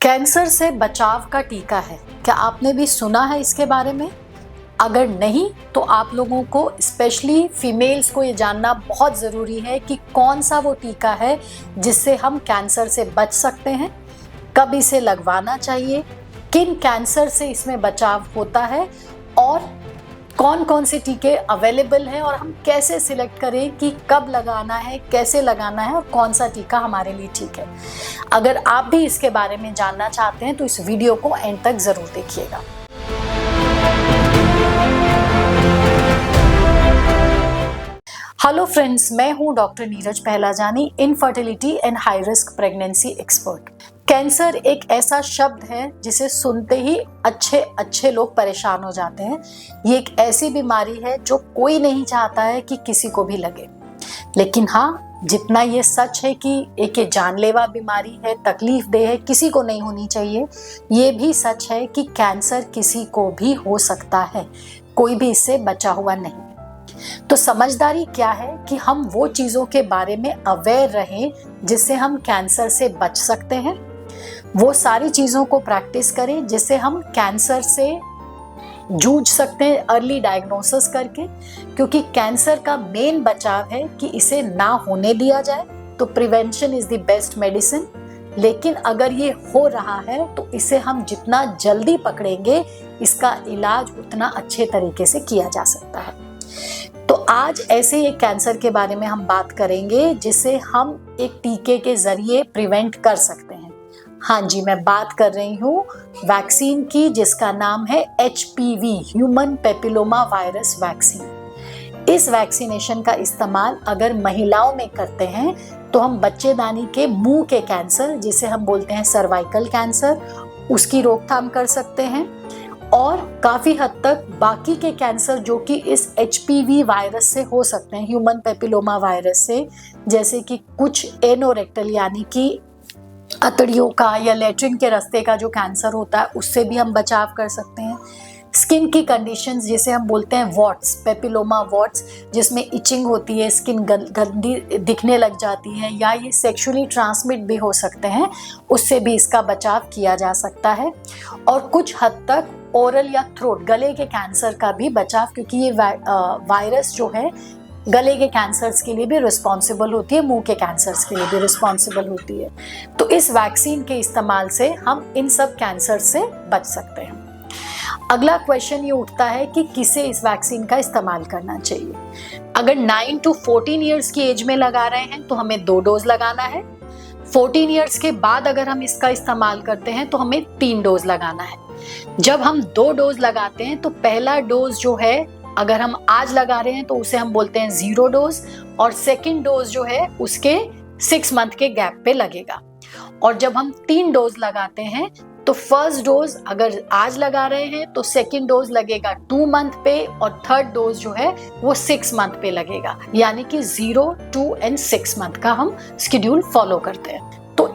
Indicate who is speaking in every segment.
Speaker 1: Cancer से बचाव का टीका है, क्या आपने भी सुना है इसके बारे में? अगर नहीं तो आप लोगों को, स्पेशली फीमेल्स को, ये जानना बहुत ज़रूरी है कि कौन सा वो टीका है जिससे हम कैंसर से बच सकते हैं, कब इसे लगवाना चाहिए, किन कैंसर से इसमें बचाव होता है और कौन कौन से टीके अवेलेबल हैं और हम कैसे सिलेक्ट करें कि कब लगाना है, कैसे लगाना है और कौन सा टीका हमारे लिए ठीक है। अगर आप भी इसके बारे में जानना चाहते हैं तो इस वीडियो को एंड तक ज़रूर देखिएगा। हेलो फ्रेंड्स, मैं हूं doctor Neeraj Pahlajani, infertility and high risk pregnancy expert. Cancer एक ऐसा शब्द है जिसे सुनते ही अच्छे लोग परेशान हो जाते हैं। ये एक ऐसी बीमारी है जो कोई नहीं चाहता है कि किसी को भी लगे, लेकिन हाँ, जितना ये सच है कि एक ये जानलेवा बीमारी है, तकलीफ देह है, किसी को नहीं होनी चाहिए, ये भी सच है कि कैंसर किसी को भी हो सकता है, कोई भी इससे बचा हुआ नहीं। तो समझदारी क्या है कि हम वो चीज़ों के बारे में अवेयर रहें जिससे हम कैंसर से बच सकते हैं, वो सारी चीज़ों को प्रैक्टिस करें जिससे हम कैंसर से जूझ सकते हैं अर्ली डायग्नोसिस करके, क्योंकि कैंसर का मेन बचाव है कि इसे ना होने दिया जाए। तो prevention is the best medicine. लेकिन अगर ये हो रहा है तो इसे हम जितना जल्दी पकड़ेंगे, इसका इलाज उतना अच्छे तरीके से किया जा सकता है। तो आज ऐसे एक कैंसर के बारे में हम बात करेंगे जिसे हम एक टीके के जरिए प्रिवेंट कर सकते हैं। हाँ जी, मैं बात कर रही हूँ वैक्सीन की, जिसका नाम है HPV, human papilloma virus vaccine. इस वैक्सीनेशन का इस्तेमाल अगर महिलाओं में करते हैं तो हम बच्चेदानी के मुंह के कैंसर, जिसे हम बोलते हैं सर्वाइकल कैंसर, उसकी रोकथाम कर सकते हैं और काफ़ी हद तक बाकी के कैंसर जो कि इस HPV वायरस से हो सकते हैं, ह्यूमन पेपिलोमा वायरस से, जैसे कि कुछ एनोरेक्टल यानी कि अतड़ियों का या लेट्रिन के रास्ते का जो कैंसर होता है, उससे भी हम बचाव कर सकते हैं। स्किन की कंडीशंस, जिसे हम बोलते हैं वॉट्स, पेपिलोमा वॉट्स, जिसमें इचिंग होती है, स्किन गंदी दिखने लग जाती है, या ये सेक्सुअली ट्रांसमिट भी हो सकते हैं, उससे भी इसका बचाव किया जा सकता है। और कुछ हद तक ओरल या थ्रोट, गले के कैंसर का भी बचाव, क्योंकि ये वायरस जो है गले के कैंसर्स के लिए भी रिस्पॉन्सिबल होती है, मुंह के कैंसर्स के लिए भी रिस्पॉन्सिबल होती है। तो इस वैक्सीन के इस्तेमाल से हम इन सब कैंसर से बच सकते हैं। अगला क्वेश्चन ये उठता है कि किसे इस वैक्सीन का इस्तेमाल करना चाहिए। अगर 9 to 14 ईयर्स की एज में लगा रहे हैं तो हमें 2 डोज लगाना है। 14 ईयर्स के बाद अगर हम इसका इस्तेमाल करते हैं तो हमें 3 डोज लगाना है। जब हम 2 डोज लगाते हैं तो पहला डोज जो है, अगर हम आज लगा रहे हैं तो उसे हम बोलते हैं 0 डोज, और सेकेंड डोज जो है उसके 6 मंथ के गैप पे लगेगा। और जब हम 3 डोज लगाते हैं तो फर्स्ट डोज अगर आज लगा रहे हैं तो सेकेंड डोज लगेगा 2 मंथ पे, और थर्ड डोज जो है वो 6 मंथ पे लगेगा। यानी कि 0, 2 and 6 मंथ का हम शेड्यूल फॉलो करते हैं। तो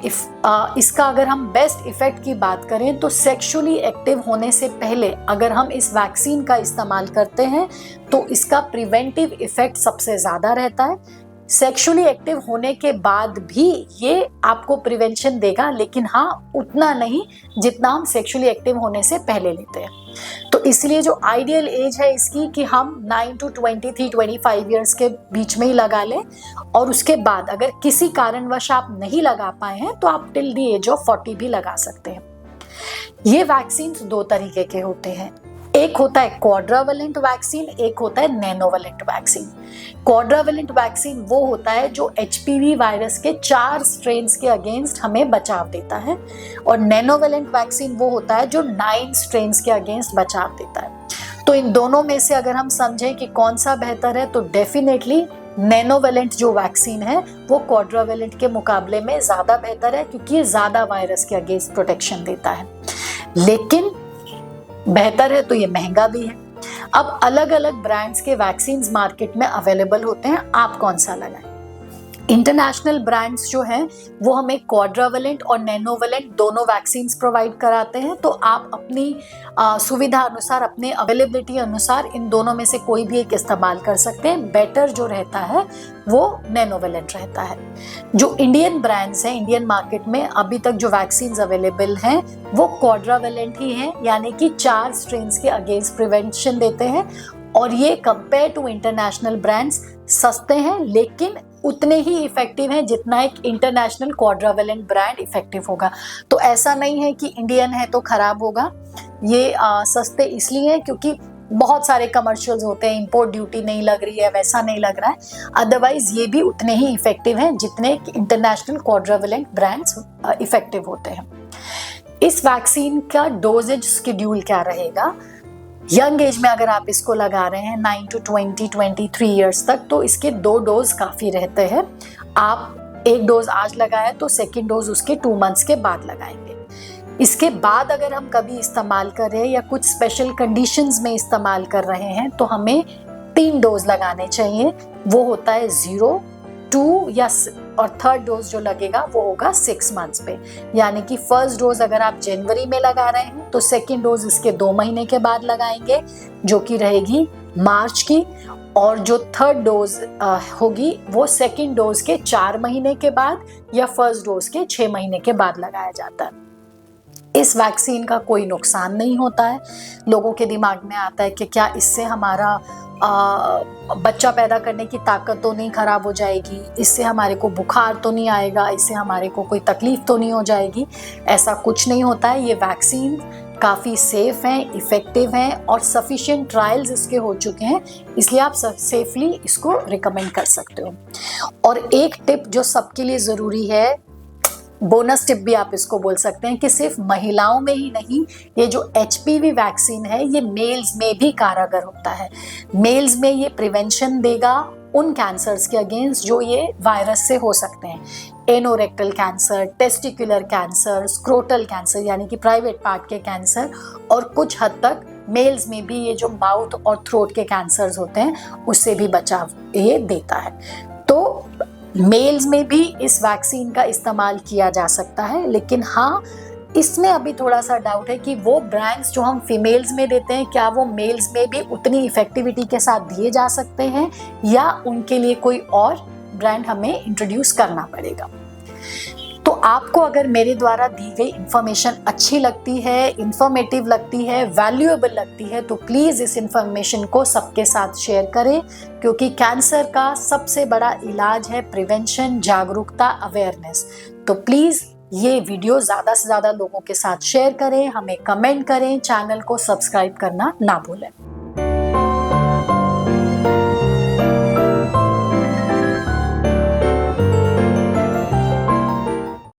Speaker 1: इसका अगर हम बेस्ट इफेक्ट की बात करें तो सेक्सुअली एक्टिव होने से पहले अगर हम इस वैक्सीन का इस्तेमाल करते हैं तो इसका प्रिवेंटिव इफेक्ट सबसे ज़्यादा रहता है। सेक्सुअली एक्टिव होने के बाद भी ये आपको प्रिवेंशन देगा, लेकिन हाँ, उतना नहीं जितना हम सेक्सुअली एक्टिव होने से पहले लेते हैं। तो इसलिए जो आइडियल एज है इसकी कि हम 9 to 23-25 ईयर्स के बीच में ही लगा लें, और उसके बाद अगर किसी कारणवश आप नहीं लगा पाए हैं तो आप टिल द एज ऑफ 40 भी लगा सकते हैं। ये वैक्सीन 2 तरीके के होते हैं, एक होता है क्वाड्रावेलेंट वैक्सीन, एक होता है नैनोवेलेंट वैक्सीन। क्वाड्रावेलेंट वैक्सीन वो होता है जो HPV वायरस के 4 स्ट्रेन्स के अगेंस्ट हमें बचाव देता है, और नैनोवेलेंट वैक्सीन वो होता है जो 9 स्ट्रेन्स के अगेंस्ट बचाव देता है। तो इन दोनों में से अगर हम समझें कि कौन सा बेहतर है तो डेफिनेटली नैनोवेलेंट जो वैक्सीन है वो क्वाड्रावेलेंट के मुकाबले में ज़्यादा बेहतर है, क्योंकि ये ज़्यादा वायरस के अगेंस्ट प्रोटेक्शन देता है। लेकिन बेहतर है तो ये महंगा भी है। अब अलग अलग ब्रांड्स के वैक्सीन्स मार्केट में अवेलेबल होते हैं, आप कौन सा लगाएं। इंटरनेशनल ब्रांड्स जो हैं वो हमें क्वाड्रावेलेंट और नैनोवेलेंट दोनों वैक्सीन्स प्रोवाइड कराते हैं, तो आप अपनी सुविधा अनुसार, अपने अवेलेबिलिटी अनुसार इन दोनों में से कोई भी एक इस्तेमाल कर सकते हैं। बेटर जो रहता है वो नैनोवेलेंट रहता है। जो इंडियन ब्रांड्स हैं, इंडियन मार्केट में अभी तक जो वैक्सीन्स अवेलेबल हैं वो क्वाड्रावेलेंट ही हैं, यानी कि 4 स्ट्रेन्स के अगेंस्ट प्रिवेंशन देते हैं, और ये कंपेयर टू इंटरनेशनल ब्रांड्स सस्ते हैं लेकिन उतने ही इफेक्टिव हैं जितना एक इंटरनेशनल क्वाड्रावेलेंट ब्रांड इफेक्टिव होगा। तो ऐसा नहीं है कि इंडियन है तो खराब होगा, ये सस्ते इसलिए हैं क्योंकि बहुत सारे कमर्शियल्स होते हैं, इंपोर्ट ड्यूटी नहीं लग रही है, वैसा नहीं लग रहा है। अदरवाइज ये भी उतने ही इफेक्टिव हैं जितने इंटरनेशनल क्वाड्रावेलेंट ब्रांड्स इफेक्टिव होते हैं। इस वैक्सीन का डोजेज शेड्यूल क्या रहेगा? यंग एज में अगर आप इसको लगा रहे हैं 9 to 23 ईयर्स तक, तो इसके 2 डोज काफ़ी रहते हैं। आप 1 डोज आज लगाए तो सेकेंड डोज उसके 2 मंथ्स के बाद लगाएंगे। इसके बाद अगर हम कभी इस्तेमाल कर रहे हैं या कुछ स्पेशल कंडीशंस में इस्तेमाल कर रहे हैं तो हमें 3 डोज लगाने चाहिए। वो होता है 0, 2 या और थर्ड डोज जो लगेगा वो होगा 6 मंथ्स पे। यानी कि फर्स्ट डोज अगर आप जनवरी में लगा रहे हैं तो सेकेंड डोज इसके 2 महीने के बाद लगाएंगे जो कि रहेगी मार्च की, और जो थर्ड डोज होगी वो सेकेंड डोज के 4 महीने के बाद या फर्स्ट डोज के 6 महीने के बाद लगाया जाता है। इस वैक्सीन का कोई नुकसान नहीं होता है। लोगों के दिमाग में आता है कि क्या इससे हमारा बच्चा पैदा करने की ताकत तो नहीं खराब हो जाएगी, इससे हमारे को बुखार तो नहीं आएगा, इससे हमारे को कोई तकलीफ तो नहीं हो जाएगी। ऐसा कुछ नहीं होता है। ये वैक्सीन काफ़ी सेफ हैं, इफ़ेक्टिव हैं और सफिशिएंट ट्रायल्स इसके हो चुके हैं, इसलिए आप सेफली इसको रिकमेंड कर सकते हो। और एक टिप जो सबके लिए ज़रूरी है, बोनस टिप भी आप इसको बोल सकते हैं, कि सिर्फ महिलाओं में ही नहीं, ये जो HPV वैक्सीन है ये मेल्स में भी कारगर होता है। मेल्स में ये प्रिवेंशन देगा उन कैंसर्स के अगेंस्ट जो ये वायरस से हो सकते हैं। Anorectal cancer, testicular cancer, scrotal cancer यानी कि प्राइवेट पार्ट के कैंसर, और कुछ हद तक मेल्स में भी ये जो माउथ और थ्रोट के कैंसर्स होते हैं उससे भी बचाव ये देता है। तो मेल्स में भी इस वैक्सीन का इस्तेमाल किया जा सकता है, लेकिन हाँ, इसमें अभी थोड़ा सा डाउट है कि वो ब्रांड्स जो हम फीमेल्स में देते हैं क्या वो मेल्स में भी उतनी इफेक्टिविटी के साथ दिए जा सकते हैं, या उनके लिए कोई और ब्रांड हमें इंट्रोड्यूस करना पड़ेगा। तो आपको अगर मेरे द्वारा दी गई इंफॉर्मेशन अच्छी लगती है, इंफॉर्मेटिव लगती है, वैल्यूएबल लगती है, तो प्लीज़ इस इंफॉर्मेशन को सबके साथ शेयर करें, क्योंकि कैंसर का सबसे बड़ा इलाज है प्रिवेंशन, जागरूकता, अवेयरनेस। तो प्लीज़ ये वीडियो ज़्यादा से ज़्यादा लोगों के साथ शेयर करें, हमें कमेंट करें, चैनल को सब्सक्राइब करना ना भूलें।